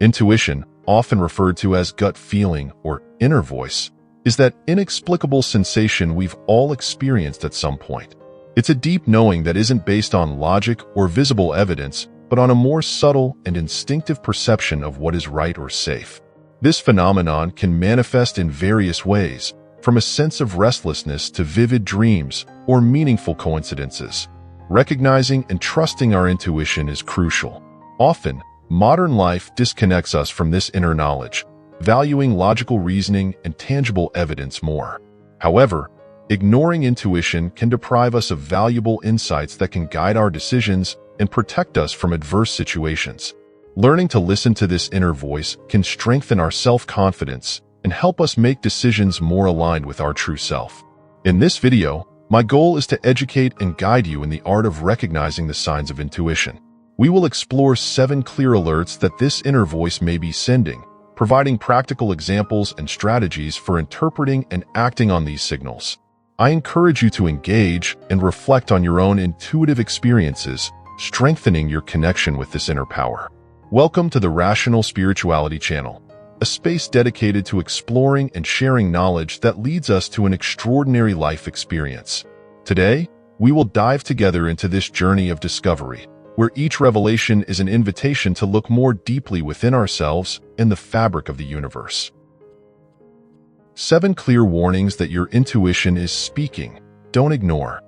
Intuition, often referred to as gut feeling or inner voice, is that inexplicable sensation we've all experienced at some point. It's a deep knowing that isn't based on logic or visible evidence, but on a more subtle and instinctive perception of what is right or safe. This phenomenon can manifest in various ways, from a sense of restlessness to vivid dreams or meaningful coincidences. Recognizing and trusting our intuition is crucial. Often, modern life disconnects us from this inner knowledge, valuing logical reasoning and tangible evidence more. However, ignoring intuition can deprive us of valuable insights that can guide our decisions and protect us from adverse situations. Learning to listen to this inner voice can strengthen our self-confidence and help us make decisions more aligned with our true self. In this video, my goal is to educate and guide you in the art of recognizing the signs of intuition. We will explore 7 clear alerts that this inner voice may be sending, providing practical examples and strategies for interpreting and acting on these signals. I encourage you to engage and reflect on your own intuitive experiences, strengthening your connection with this inner power. Welcome to the Rational Spirituality Channel, a space dedicated to exploring and sharing knowledge that leads us to an extraordinary life experience. Today, we will dive together into this journey of discovery, where each revelation is an invitation to look more deeply within ourselves and the fabric of the universe. 7 clear warnings that your intuition is speaking. Don't ignore.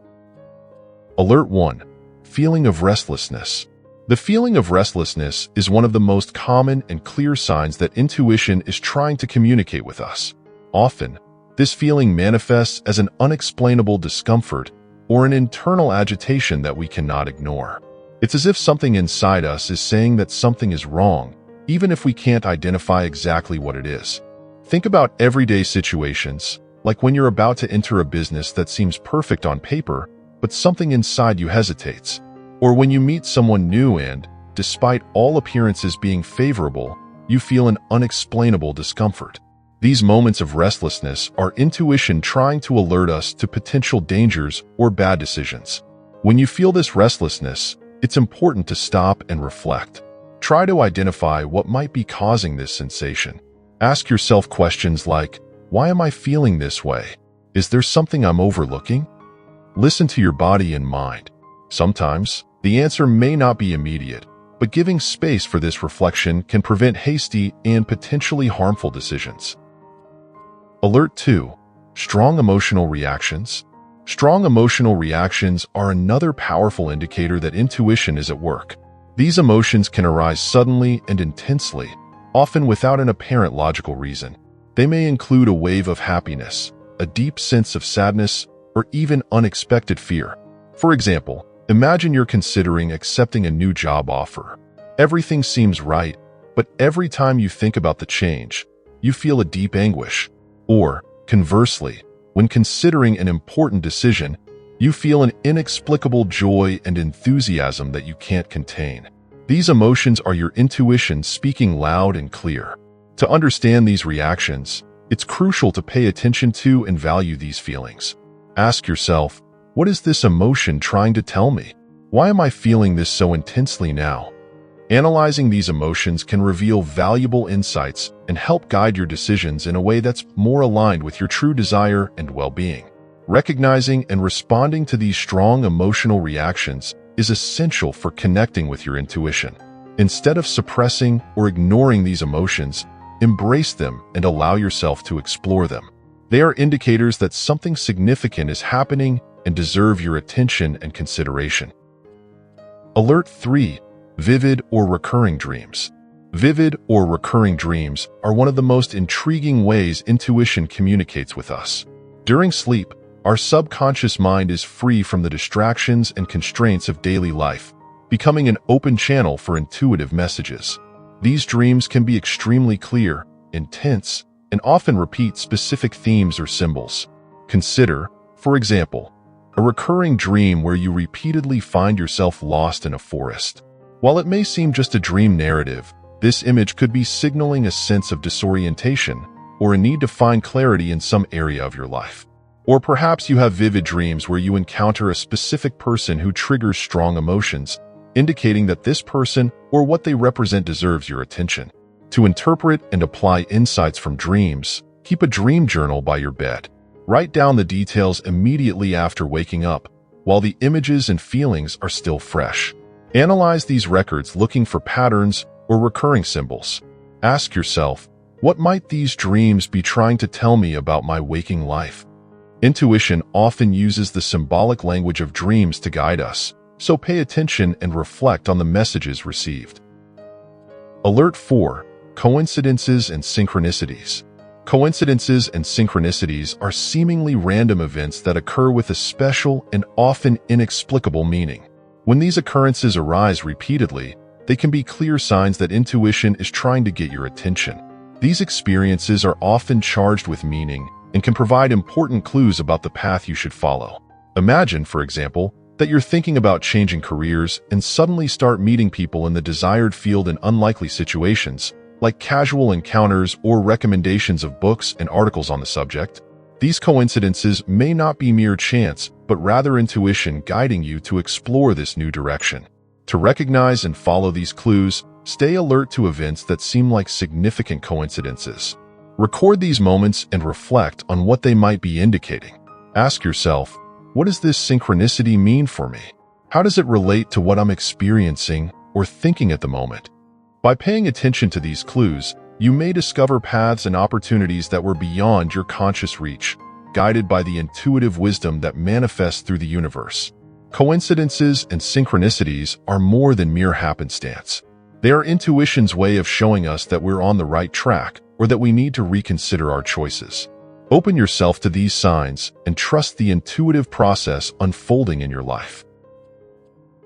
Alert 1. Feeling of restlessness. The feeling of restlessness is one of the most common and clear signs that intuition is trying to communicate with us. Often, this feeling manifests as an unexplainable discomfort or an internal agitation that we cannot ignore. It's as if something inside us is saying that something is wrong, even if we can't identify exactly what it is. Think about everyday situations, like when you're about to enter a business that seems perfect on paper, but something inside you hesitates. Or when you meet someone new and, despite all appearances being favorable, you feel an unexplainable discomfort. These moments of restlessness are intuition trying to alert us to potential dangers or bad decisions. When you feel this restlessness, it's important to stop and reflect. Try to identify what might be causing this sensation. Ask yourself questions like, why am I feeling this way? Is there something I'm overlooking? Listen to your body and mind. Sometimes, the answer may not be immediate, but giving space for this reflection can prevent hasty and potentially harmful decisions. Alert 2. Strong emotional reactions. Strong emotional reactions are another powerful indicator that intuition is at work. These emotions can arise suddenly and intensely, often without an apparent logical reason. They may include a wave of happiness, a deep sense of sadness, or even unexpected fear. For example, imagine you're considering accepting a new job offer. Everything seems right, but every time you think about the change, you feel a deep anguish. Or, conversely, when considering an important decision, you feel an inexplicable joy and enthusiasm that you can't contain. These emotions are your intuition speaking loud and clear. To understand these reactions, it's crucial to pay attention to and value these feelings. Ask yourself, what is this emotion trying to tell me? Why am I feeling this so intensely now? Analyzing these emotions can reveal valuable insights and help guide your decisions in a way that's more aligned with your true desire and well-being. Recognizing and responding to these strong emotional reactions is essential for connecting with your intuition. Instead of suppressing or ignoring these emotions, embrace them and allow yourself to explore them. They are indicators that something significant is happening and deserve your attention and consideration. Alert 3. Vivid or recurring dreams. Vivid or recurring dreams are one of the most intriguing ways intuition communicates with us. During sleep, our subconscious mind is free from the distractions and constraints of daily life, becoming an open channel for intuitive messages. These dreams can be extremely clear, intense, and often repeat specific themes or symbols. Consider, for example, a recurring dream where you repeatedly find yourself lost in a forest. While it may seem just a dream narrative, this image could be signaling a sense of disorientation or a need to find clarity in some area of your life. Or perhaps you have vivid dreams where you encounter a specific person who triggers strong emotions, indicating that this person or what they represent deserves your attention. To interpret and apply insights from dreams, keep a dream journal by your bed. Write down the details immediately after waking up, while the images and feelings are still fresh. Analyze these records looking for patterns or recurring symbols. Ask yourself, what might these dreams be trying to tell me about my waking life? Intuition often uses the symbolic language of dreams to guide us, so pay attention and reflect on the messages received. Alert 4. Coincidences and synchronicities. Coincidences and synchronicities are seemingly random events that occur with a special and often inexplicable meaning. When these occurrences arise repeatedly, they can be clear signs that intuition is trying to get your attention. These experiences are often charged with meaning and can provide important clues about the path you should follow. Imagine, for example, that you're thinking about changing careers and suddenly start meeting people in the desired field in unlikely situations, like casual encounters or recommendations of books and articles on the subject. These coincidences may not be mere chance, but rather intuition guiding you to explore this new direction. To recognize and follow these clues, stay alert to events that seem like significant coincidences. Record these moments and reflect on what they might be indicating. Ask yourself, what does this synchronicity mean for me? How does it relate to what I'm experiencing or thinking at the moment? By paying attention to these clues, you may discover paths and opportunities that were beyond your conscious reach, guided by the intuitive wisdom that manifests through the universe. Coincidences and synchronicities are more than mere happenstance. They are intuition's way of showing us that we're on the right track or that we need to reconsider our choices. Open yourself to these signs and trust the intuitive process unfolding in your life.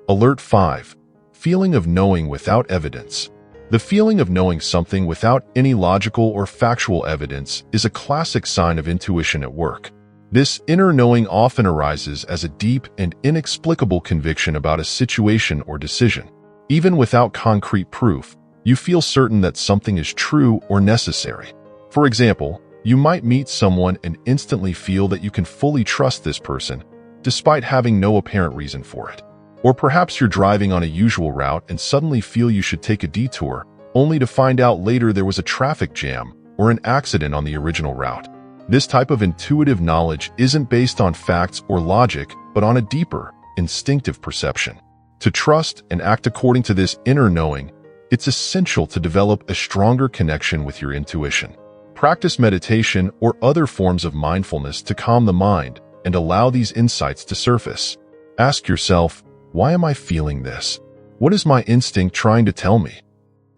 Alert 5. Feeling of knowing without evidence. The feeling of knowing something without any logical or factual evidence is a classic sign of intuition at work. This inner knowing often arises as a deep and inexplicable conviction about a situation or decision. Even without concrete proof, you feel certain that something is true or necessary. For example, you might meet someone and instantly feel that you can fully trust this person, despite having no apparent reason for it. Or perhaps you're driving on a usual route and suddenly feel you should take a detour, only to find out later there was a traffic jam or an accident on the original route. This type of intuitive knowledge isn't based on facts or logic, but on a deeper, instinctive perception. To trust and act according to this inner knowing, it's essential to develop a stronger connection with your intuition. Practice meditation or other forms of mindfulness to calm the mind and allow these insights to surface. Ask yourself, why am I feeling this? What is my instinct trying to tell me?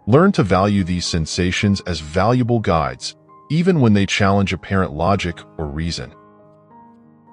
Learn to value these sensations as valuable guides, even when they challenge apparent logic or reason.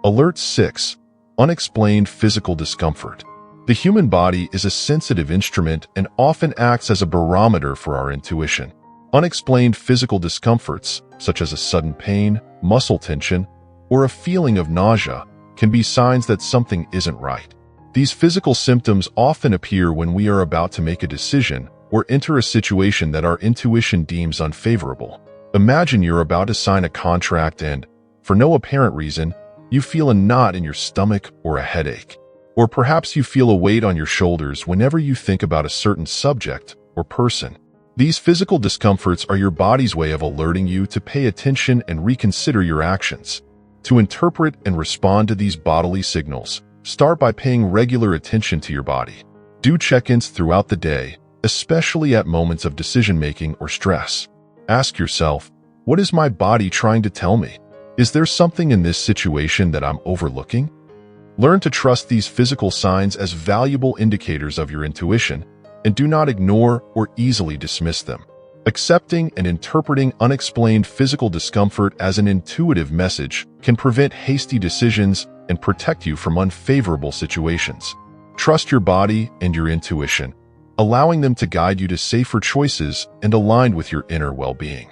Alert 6. Unexplained physical discomfort. The human body is a sensitive instrument and often acts as a barometer for our intuition. Unexplained physical discomforts, such as a sudden pain, muscle tension, or a feeling of nausea, can be signs that something isn't right. These physical symptoms often appear when we are about to make a decision or enter a situation that our intuition deems unfavorable. Imagine you're about to sign a contract and, for no apparent reason, you feel a knot in your stomach or a headache. Or perhaps you feel a weight on your shoulders whenever you think about a certain subject or person. These physical discomforts are your body's way of alerting you to pay attention and reconsider your actions. To interpret and respond to these bodily signals, start by paying regular attention to your body. Do check-ins throughout the day, especially at moments of decision-making or stress. Ask yourself, what is my body trying to tell me? Is there something in this situation that I'm overlooking? Learn to trust these physical signs as valuable indicators of your intuition, and do not ignore or easily dismiss them. Accepting and interpreting unexplained physical discomfort as an intuitive message can prevent hasty decisions and protect you from unfavorable situations. Trust your body and your intuition, allowing them to guide you to safer choices and aligned with your inner well-being.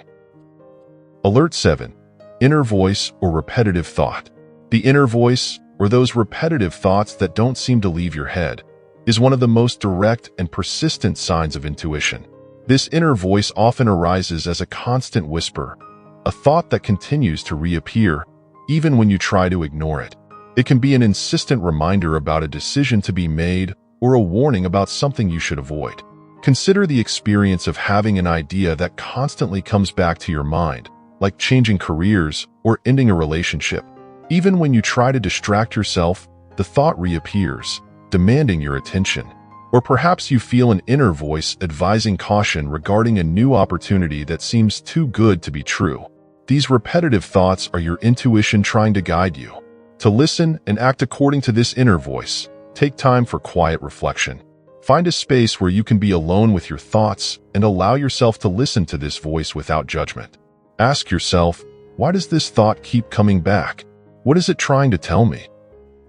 Alert 7. Inner voice or repetitive thought. The inner voice, or those repetitive thoughts that don't seem to leave your head, is one of the most direct and persistent signs of intuition. This inner voice often arises as a constant whisper, a thought that continues to reappear, even when you try to ignore it. It can be an insistent reminder about a decision to be made or a warning about something you should avoid. Consider the experience of having an idea that constantly comes back to your mind, like changing careers or ending a relationship. Even when you try to distract yourself, the thought reappears, demanding your attention. Or perhaps you feel an inner voice advising caution regarding a new opportunity that seems too good to be true. These repetitive thoughts are your intuition trying to guide you. To listen and act according to this inner voice, take time for quiet reflection. Find a space where you can be alone with your thoughts and allow yourself to listen to this voice without judgment. Ask yourself, why does this thought keep coming back? What is it trying to tell me?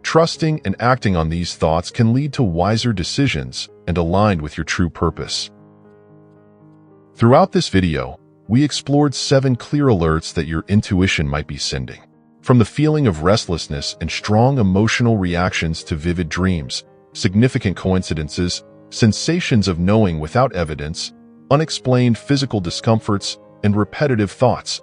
Trusting and acting on these thoughts can lead to wiser decisions and aligned with your true purpose. Throughout this video, we explored 7 clear alerts that your intuition might be sending. From the feeling of restlessness and strong emotional reactions to vivid dreams, significant coincidences, sensations of knowing without evidence, unexplained physical discomforts, and repetitive thoughts.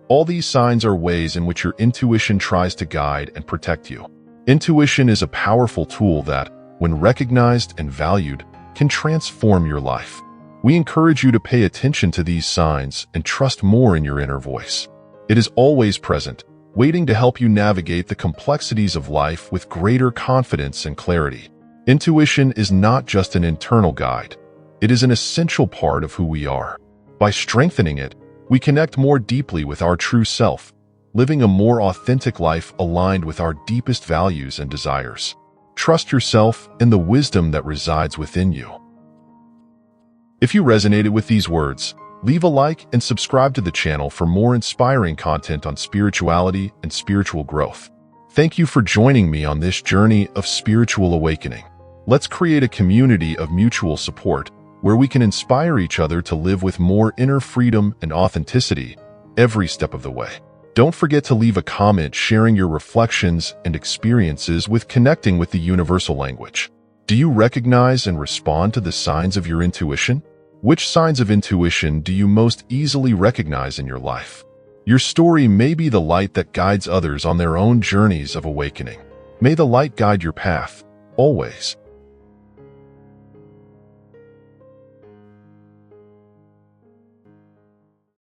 All these signs are ways in which your intuition tries to guide and protect you. Intuition is a powerful tool that, when recognized and valued, can transform your life. We encourage you to pay attention to these signs and trust more in your inner voice. It is always present, waiting to help you navigate the complexities of life with greater confidence and clarity. Intuition is not just an internal guide. It is an essential part of who we are. By strengthening it, we connect more deeply with our true self, living a more authentic life aligned with our deepest values and desires. Trust yourself and the wisdom that resides within you. If you resonated with these words, leave a like and subscribe to the channel for more inspiring content on spirituality and spiritual growth. Thank you for joining me on this journey of spiritual awakening. Let's create a community of mutual support where we can inspire each other to live with more inner freedom and authenticity every step of the way. Don't forget to leave a comment sharing your reflections and experiences with connecting with the universal language. Do you recognize and respond to the signs of your intuition? Which signs of intuition do you most easily recognize in your life? Your story may be the light that guides others on their own journeys of awakening. May the light guide your path, always.